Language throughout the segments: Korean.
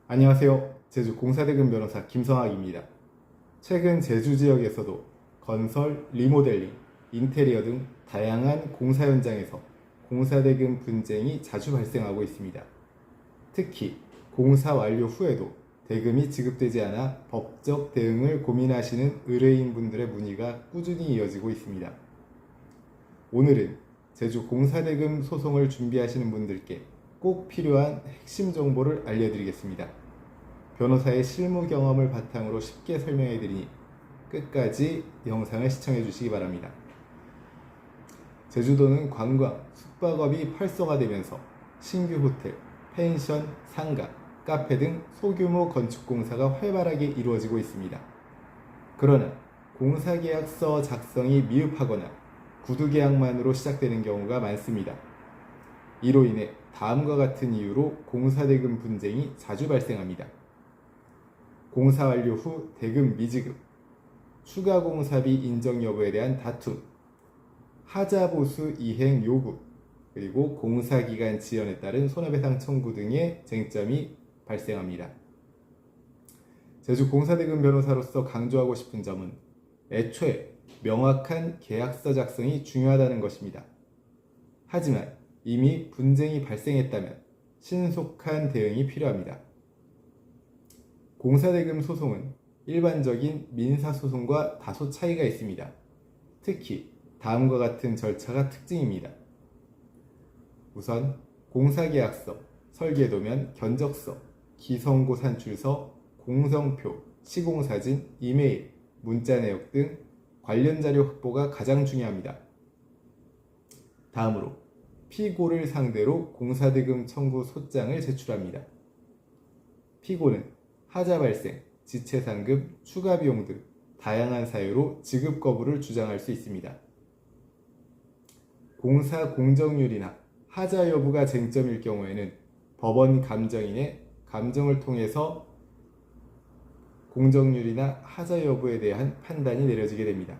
안녕하세요. 제주 공사대금 변호사 김성학입니다. 최근 제주 지역에서도 건설, 리모델링, 인테리어 등 다양한 공사 현장에서 공사대금 분쟁이 자주 발생하고 있습니다. 특히 공사 완료 후에도 대금이 지급되지 않아 법적 대응을 고민하시는 의뢰인분들의 문의가 꾸준히 이어지고 있습니다. 오늘은 제주 공사대금 소송을 준비하시는 분들께 꼭 필요한 핵심 정보를 알려드리겠습니다. 변호사의 실무 경험을 바탕으로 쉽게 설명해드리니 끝까지 영상을 시청해 주시기 바랍니다. 제주도는 관광, 숙박업이 활성화되면서 신규 호텔, 펜션, 상가, 카페 등 소규모 건축공사가 활발하게 이루어지고 있습니다. 그러나 공사계약서 작성이 미흡하거나 구두계약만으로 시작되는 경우가 많습니다. 이로 인해 다음과 같은 이유로 공사대금 분쟁이 자주 발생합니다. 공사 완료 후 대금 미지급, 추가 공사비 인정 여부에 대한 다툼, 하자보수 이행 요구, 그리고 공사기간 지연에 따른 손해배상 청구 등의 쟁점이 발생합니다. 제주 공사대금 변호사로서 강조하고 싶은 점은 애초에 명확한 계약서 작성이 중요하다는 것입니다. 하지만 이미 분쟁이 발생했다면 신속한 대응이 필요합니다. 공사대금 소송은 일반적인 민사소송과 다소 차이가 있습니다. 특히 다음과 같은 절차가 특징입니다. 우선 공사계약서, 설계도면, 견적서, 기성고 산출서, 공성표, 시공사진, 이메일, 문자 내역 등 관련 자료 확보가 가장 중요합니다. 다음으로 피고를 상대로 공사대금 청구 소장을 제출합니다. 피고는 하자 발생, 지체 상금, 추가 비용 등 다양한 사유로 지급 거부를 주장할 수 있습니다. 공사 공정률이나 하자 여부가 쟁점일 경우에는 법원 감정인의 감정을 통해서 공정률이나 하자 여부에 대한 판단이 내려지게 됩니다.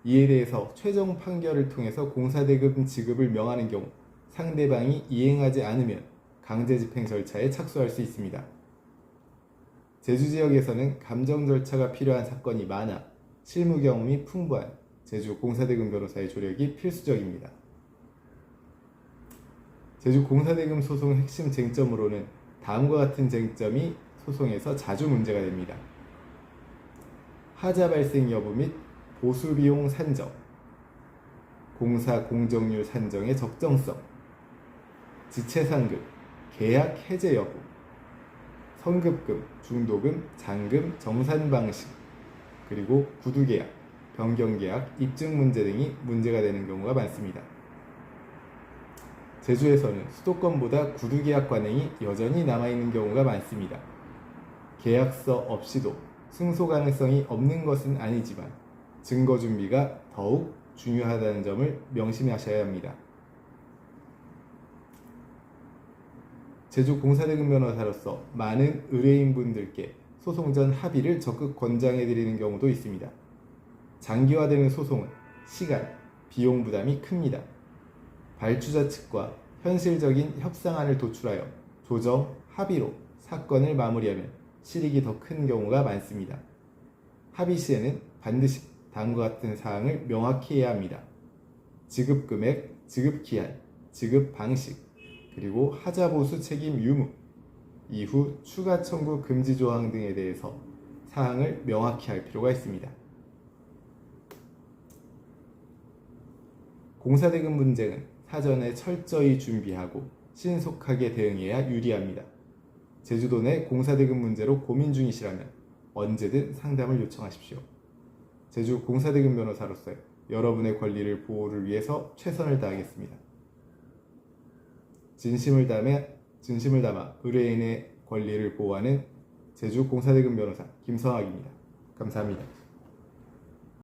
이에 대해서 최종 판결을 통해서 공사대금 지급을 명하는 경우 상대방이 이행하지 않으면 강제집행 절차에 착수할 수 있습니다. 제주 지역에서는 감정 절차가 필요한 사건이 많아 실무 경험이 풍부한 제주 공사대금 변호사의 조력이 필수적입니다. 제주 공사대금 소송 핵심 쟁점으로는 다음과 같은 쟁점이 소송에서 자주 문제가 됩니다. 하자 발생 여부 및 보수비용 산정, 공사 공정률 산정의 적정성, 지체상금, 계약 해제 여부, 성급금, 중도금, 잔금, 정산 방식, 그리고 구두계약, 변경계약, 입증 문제 등이 문제가 되는 경우가 많습니다. 제주에서는 수도권보다 구두계약 관행이 여전히 남아있는 경우가 많습니다. 계약서 없이도 승소 가능성이 없는 것은 아니지만 증거 준비가 더욱 중요하다는 점을 명심하셔야 합니다. 제주 공사대금 변호사로서 많은 의뢰인분들께 소송 전 합의를 적극 권장해드리는 경우도 있습니다. 장기화되는 소송은 시간, 비용 부담이 큽니다. 발주자 측과 현실적인 협상안을 도출하여 조정, 합의로 사건을 마무리하면 실익이 더 큰 경우가 많습니다. 합의 시에는 반드시 다음과 같은 사항을 명확히 해야 합니다. 지급 금액, 지급 기한, 지급 방식, 그리고 하자 보수 책임 유무, 이후 추가 청구 금지 조항 등에 대해서 사항을 명확히 할 필요가 있습니다. 공사대금 분쟁은 사전에 철저히 준비하고 신속하게 대응해야 유리합니다. 제주도 내 공사대금 문제로 고민 중이시라면 언제든 상담을 요청하십시오. 제주 공사대금 변호사로서 여러분의 권리를 보호를 위해서 최선을 다하겠습니다. 진심을 담아 의뢰인의 권리를 보호하는 제주 공사대금 변호사 김성학입니다. 감사합니다.